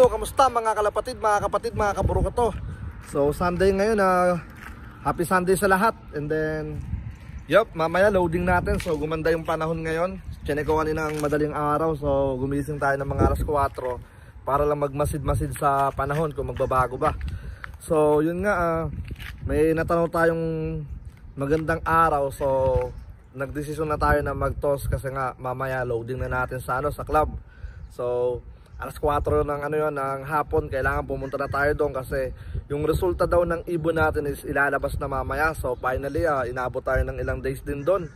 kamusta mga kalapatid, mga kapatid, mga kaburukato. So Sunday ngayon, happy Sunday sa lahat. And then, mamaya loading natin. So gumanda yung panahon ngayon. Chinek ko kanina ng madaling araw. So gumising tayo ng mga alas 4 para lang magmasid-masid sa panahon kung magbabago ba. So yun nga, may natanaw tayong magandang araw. So nagdesisyon na tayo na mag-toss kasi nga mamaya loading na natin sa club. So alas 4 ng hapon, kailangan pumunta na tayo doon kasi yung resulta daw ng ibon natin is ilalabas na mamaya. So finally, inabot tayo ng ilang days din doon.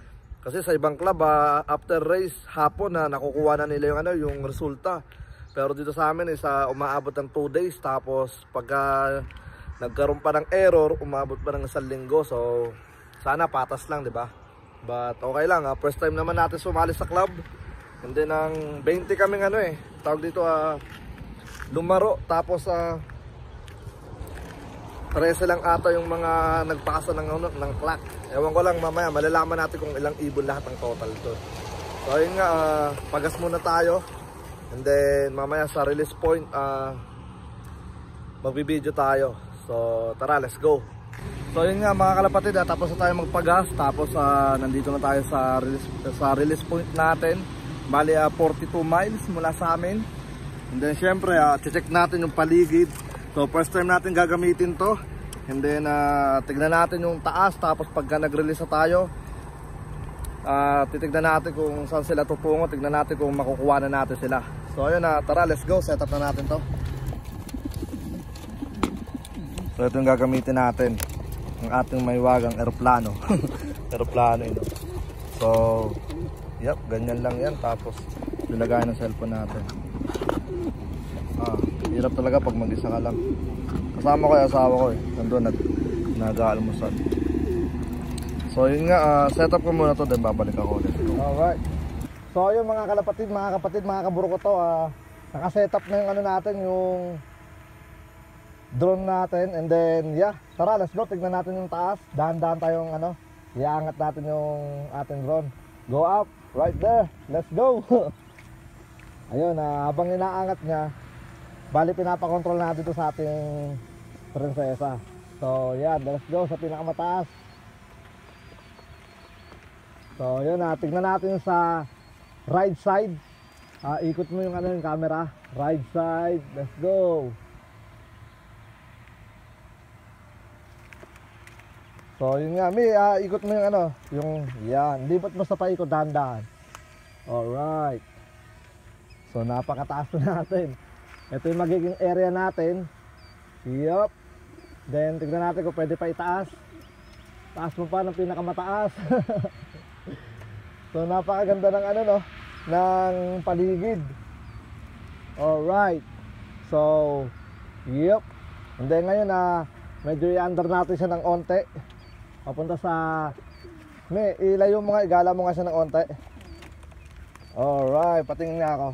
Kasi sa ibang club, after race, hapon na nakukuha na nila yung resulta. Pero dito sa amin is umaabot ng 2 days. Tapos pagka nagkaroon pa ng error, umabot pa ng 1 linggo. So sana patas lang, di ba? But okay lang, first time naman natin sumali sa club. And then ang 20 kaming tawag dito lumaro, tapos 13 lang ata yung mga nagpasa ng clock. Ewan ko lang, mamaya malalaman natin kung ilang ibon lahat ng total to. So ayun nga, pagas muna tayo. And then mamaya sa release point magbibideo tayo. So tara, let's go. So yun nga mga kalapatid, tapos na tayo magpagas. Tapos nandito na tayo sa release point natin. Bali 42 miles mula sa amin. And then syempre check natin yung paligid. So first time natin gagamitin to. And then tignan natin yung taas. Tapos pagka nag-release na tayo, titignan natin kung saan sila tutungo. Tignan natin kung makukuha na natin sila. So ayun, tara, let's go. Set up na natin to. So ito yung gagamitin natin, ang ating maywagang eroplano. Eroplano yun. So ganyan lang yan. Tapos nilagayan ng cellphone natin. Hirap talaga pag mag-isa ka lang. Kasama ko yung asawa ko nandun nag-aalmusal. So yun nga, setup ko muna to, then babalik ako ulit. Alright. So yun mga kalapatid, mga kapatid, mga kaburo ko to, nakasetup na yung natin, yung drone natin. And then tara, let's go. Tignan natin yung taas. Dahan-dahan tayong iangat natin yung ating drone. Go up, right there. Let's go. Ayun, habang inaangat niya, bali pinapakontrol natin ito sa ating prinsesa. So let's go sa pinakamataas. So yun, tignan natin sa right side. Ikot mo yung yung camera. Right side, let's go. So yun nga, ikot mo yung yan, lipat mo sa paikot, dahan-dahan. Alright. So napakataas na natin. Ito yung magiging area natin. Then tignan natin kung pwede pa itaas. Taas mo pa ng pinakamataas. So napakaganda ng ng paligid. Alright. So and then ngayon medyo i-under natin siya ng onte. Papunta sa ilayo mo nga, igala mo nga siya ng onte. Alright, patingin nga ako.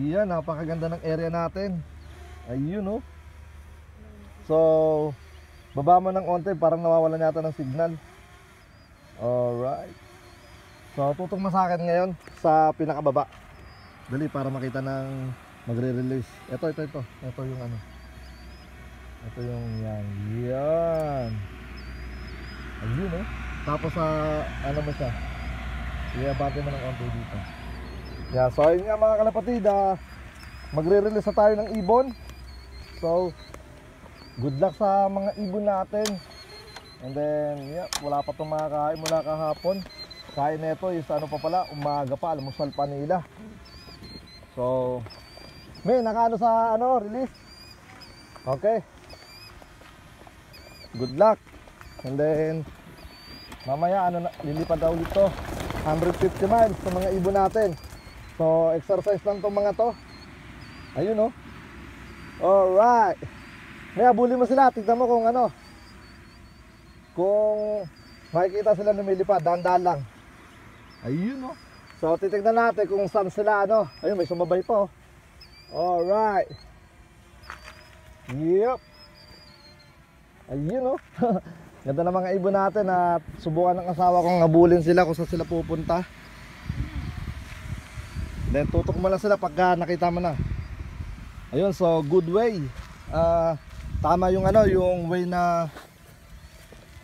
Yan, napakaganda ng area natin. Ayun So baba mo ng onte, parang nawawalan yata ng signal. Alright. So tutok mo sa akin ngayon sa pinakababa. Dali, para makita ng magre-release. Ito yung ito yung yan. Ayun tapos mo siya, iabante mo ng onte dito. So ayun nga mga kalapatid, magre-release na tayo ng ibon. So good luck sa mga ibon natin. And then wala pa itong makakain mula kahapon. Kain neto is pa pala, umaga pa, almusal pa nila. So nakaano sa release. Okay, good luck. And then mamaya lilipad daw dito 150 miles sa mga ibon natin. So exercise lang tong mga to. Ayun Alright. May abuli mo sila, tignan mo kung kung makikita sila lumilipad, dahan-dahan lang. Ayun So titignan natin kung saan sila ayun, may sumabay pa Alright. Ayun Ganda ng mga ibon natin at subukan ng asawa kong habulin sila kung saan sila pupunta. Then tutok mo lang sila pagka nakita mo na. Ayun, so good way. Tama yung ano, yung way na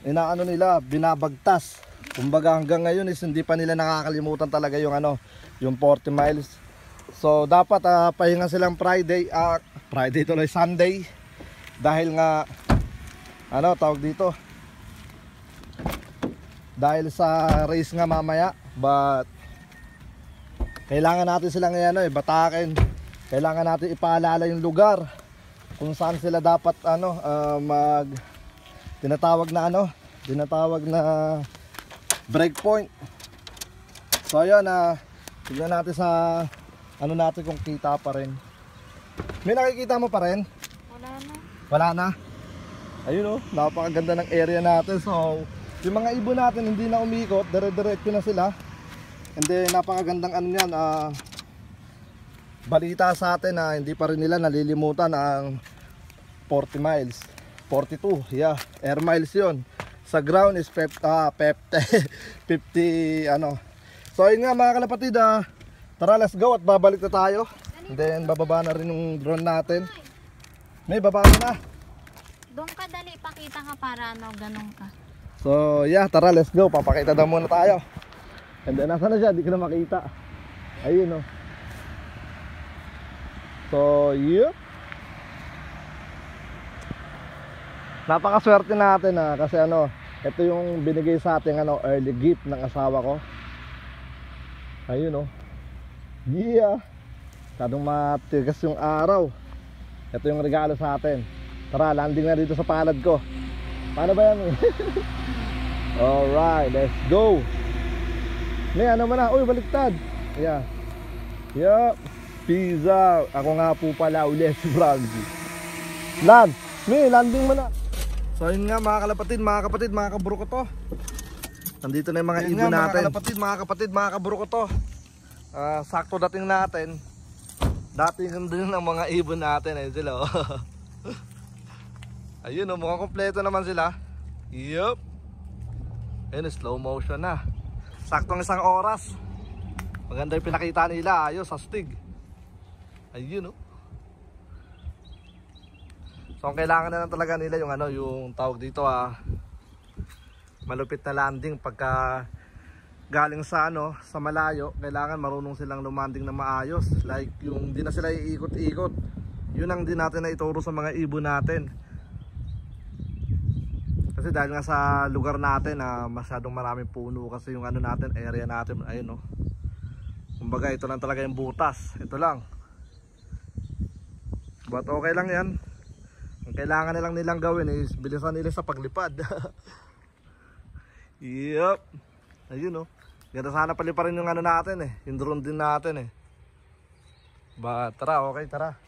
inaano nila, binabagtas. Kumbaga hanggang ngayon is hindi pa nila nakakalimutan talaga yung ano, yung 40 miles. So dapat pahinga silang Friday tuloy, Sunday. Dahil nga ano tawag dito, dahil sa race nga mamaya. But kailangan natin silang batakin. Kailangan natin ipaalala yung lugar kung saan sila dapat tinatawag na breakpoint. So ayun, tignan natin sa natin kung kita pa rin. May nakikita mo pa rin? Wala na. Ayun napakaganda ng area natin. So yung mga ibon natin hindi na umikot, dire-diretso na sila. And then napakagandang balita sa atin na hindi pa rin nila nalilimutan ang 40 miles. 42, yeah, air miles yun. Sa ground is 50 So yun nga mga kalapatid, tara let's go at babalik na tayo. And then bababa na rin yung drone natin. May baba na. Doon ka dali, pakita ka para ganun ka. So yeah, tara let's go, papakita daw muna tayo. And then nasa na siya, di ko na makita. Ayun So yep. Napakaswerte natin kasi ito yung binigay sa ating early gift ng asawa ko. Ayun Yeah. Kadong matigas yung araw. Ito yung regalo sa atin. Tara, landing na dito sa palad ko. Paano ba yan? Alright, let's go. May uy, baliktad. Yeah. Yup. Peace out. Ako nga po pala ulit si Braggy. Landing mo na. So yun nga mga kapatid, mga kaburo ko to. Nandito na yung mga ibon natin. Mga kaburo ko to. Sakto dating natin. Dating din ng mga ibon natin. Ayun sila Ayun mukhang kompleto naman sila. Yup. Ayun, slow motion na. Saktong 1 oras. Maganda yung pinakita nila. Ayos, astig. Ayun So ang kailangan na lang talaga nila yung yung tawag dito malupit na landing pagka galing sa sa malayo. Kailangan marunong silang lumanding na maayos. Like yung di na sila iikot-ikot. Yun ang din natin na ituro sa mga ibon natin. Kasi dahil nga sa lugar natin masyadong maraming puno kasi yung natin, area natin. Ayun kumbaga ito lang talaga yung butas. Ito lang. But okay lang yan. Ang kailangan nilang gawin is bilisan nila sa paglipad. Yup. Ayun ganda sana paliparin yung natin yung drone din natin But tara, okay, tara.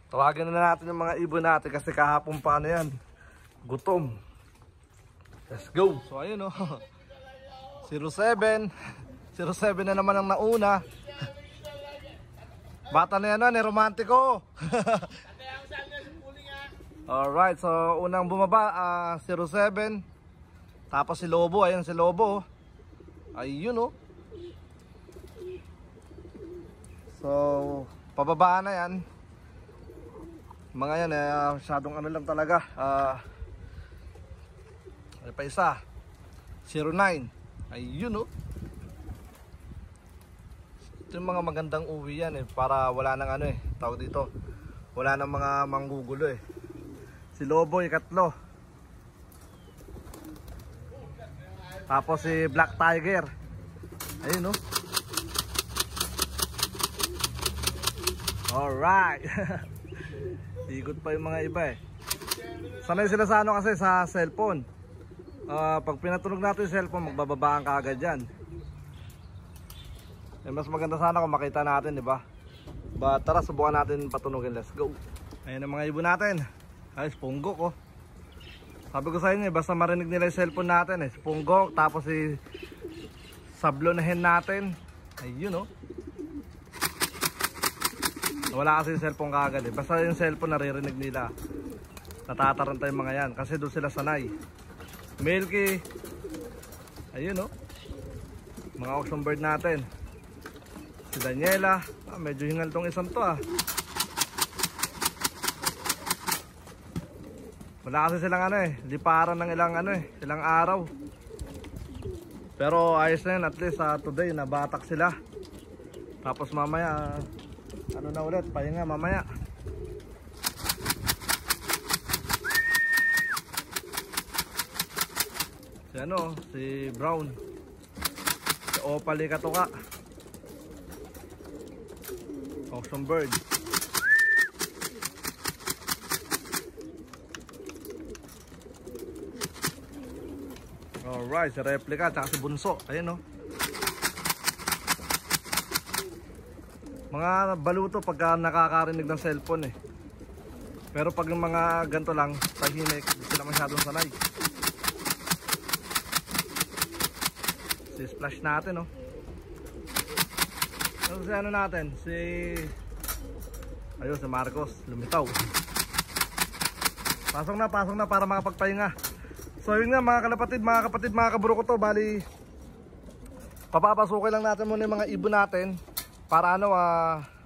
Tawagin na natin yung mga ibon natin kasi kahapon pa yan. Gutom. Let's go. So ayun 07 na naman ang nauna. Bata na yan ni romantiko. Alright, so unang bumaba 07. Tapos si Lobo, ayan si Lobo. Ayun So pababaan na yan. Mga yan masyadong lang talaga. Ano pa isa? 09. Ayun Ito yung mga magandang uwi yan para wala nang tawag dito. Wala nang mga manggugulo Si Lobo ikatlo. Tapos si Black Tiger. Ayun Alright. Ikot pa yung mga iba Sanay sila sa kasi sa cellphone. Pag pinatunog natin yung cellphone, magbababaan ka agad yan. Mas maganda sana kung makita natin, di ba? But tara, subukan natin patunugin. Let's go. Ayun ang mga ibon natin. Ay, Punggok Sabi ko sa inyo, basta marinig nila yung cellphone natin Punggok, tapos si sablo na hen natin. Ayun Wala kasi yung cellphone kagad Basta yung cellphone naririnig nila. Natataranta yung mga yan kasi doon sila sanay. Milky. Ayun mga auction bird natin. Si Daniela, medyo hingal tong isang to Wala kasi silang ano eh, liparan ng ilang ano eh, ilang araw. Pero ayos na yun, at least today nabatak sila. Tapos mamaya ano na ulit, pahinga mamaya. Si ano, si Brown, si Opal Katuka, Auction Bird. Alright, si Replica at si Bunso. Ayan o. Mga baluto pagka nakakarinig ng cellphone eh. Pero pag yung mga ganito lang, tahimik, hindi sila masyadong sanay. Si Splash natin o. Ano si ano natin? Ayun, si Marcos, lumitaw. Pasok na para makapagpahinga. So yun nga mga kalapatid, mga kaburo ko to. Bali, papapasukin lang natin muna yung mga ibon natin para ano,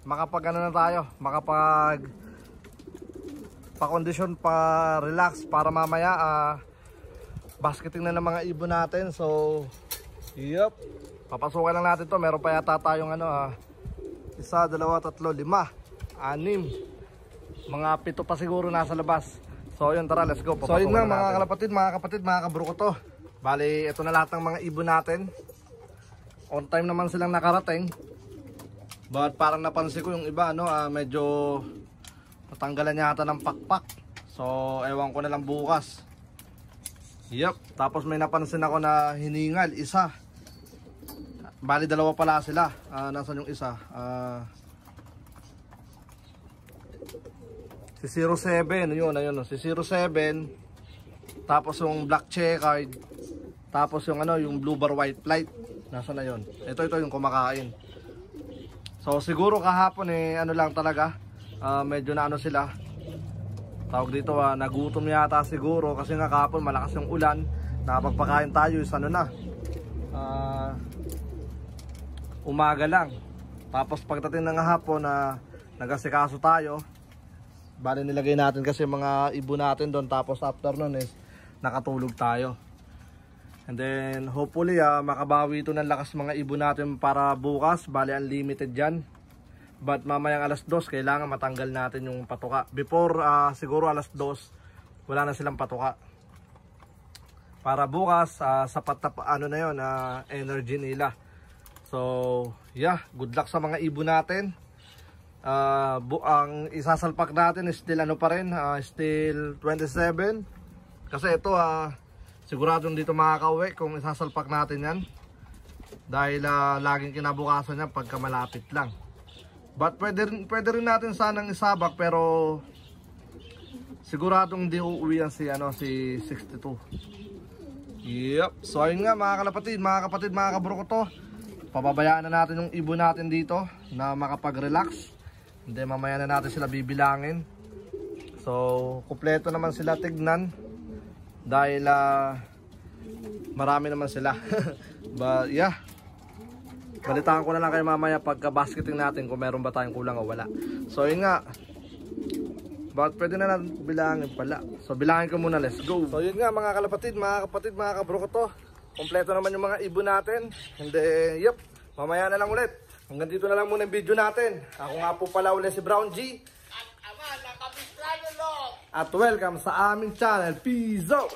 makapag ano na tayo, makapag pa-condition, pa-relax para mamaya basketing na ng mga ibon natin. So yup, papasukin lang natin to. Meron pa yata tayong ano, 1, 2, 3, 4, 5, 6, mga 7 pa siguro nasa labas. So yun, tara, let's go. So yun nga mga kalapatid, mga kaburo ko to. Bali, ito na lahat ng mga ibon natin. On time naman silang nakarating. But parang napansin ko yung iba, no, medyo natanggalan yata ng pakpak. So ewan ko na lang bukas. Yup, tapos may napansin ako na hiningal, isa. Bali, 2 pala sila. Nasaan yung isa? Si 07, yun, ayun, si 07. Tapos yung black checkered. Tapos yung ano, yung blue bar white flight. Nasaan na yun? Ito yung kumakain. So siguro kahapon eh, ano lang talaga, medyo na ano sila. Tawag dito, nagutom yata siguro. Kasi nga kahapon malakas yung ulan. Nakapagpakain tayo, is ano na, umaga lang. Tapos pagdating ng hapon na nagasikaso tayo, bali nilagay natin kasi mga ibon natin doon. Tapos after nun is nakatulog tayo. And then hopefully makabawi ito ng lakas mga ibon natin para bukas. Bali unlimited dyan. But mamayang 2:00 kailangan matanggal natin yung patuka. Before siguro 2:00 wala na silang patuka. Para bukas sapat na ano na yun, energy nila. So yeah, good luck sa mga ibon natin. Ang isasalpak natin is still ano pa rin, still 27. Kasi ito siguradong dito makakauwi kung isasalpak natin yan. Dahil laging kinabukasan yan pagka malapit lang. But pwede rin natin sanang isabak, pero siguradong di uuwi yan si 62. Yep. So ayun nga mga kapatid, mga kaburo ko to. Pababayaan na natin yung ibon natin dito na makapag-relax. Hindi, mamaya na natin sila bibilangin. So kumpleto naman sila tignan. Dahil marami naman sila. But yeah, balitaan ko na lang kayo mamaya pagka basketing natin kung meron ba tayong kulang o wala. So yun nga, but pwede na natin bilangin pala. So bilangin ko muna, let's go. So yun nga mga kalapatid, mga kabro ko to. Kompleto naman yung mga ibon natin. Hindi, yep, mamaya na lang ulit. Hanggang dito na lang muna yung video natin. Ako nga po pala ulit si Brown G. At welcome sa aming channel. Peace out!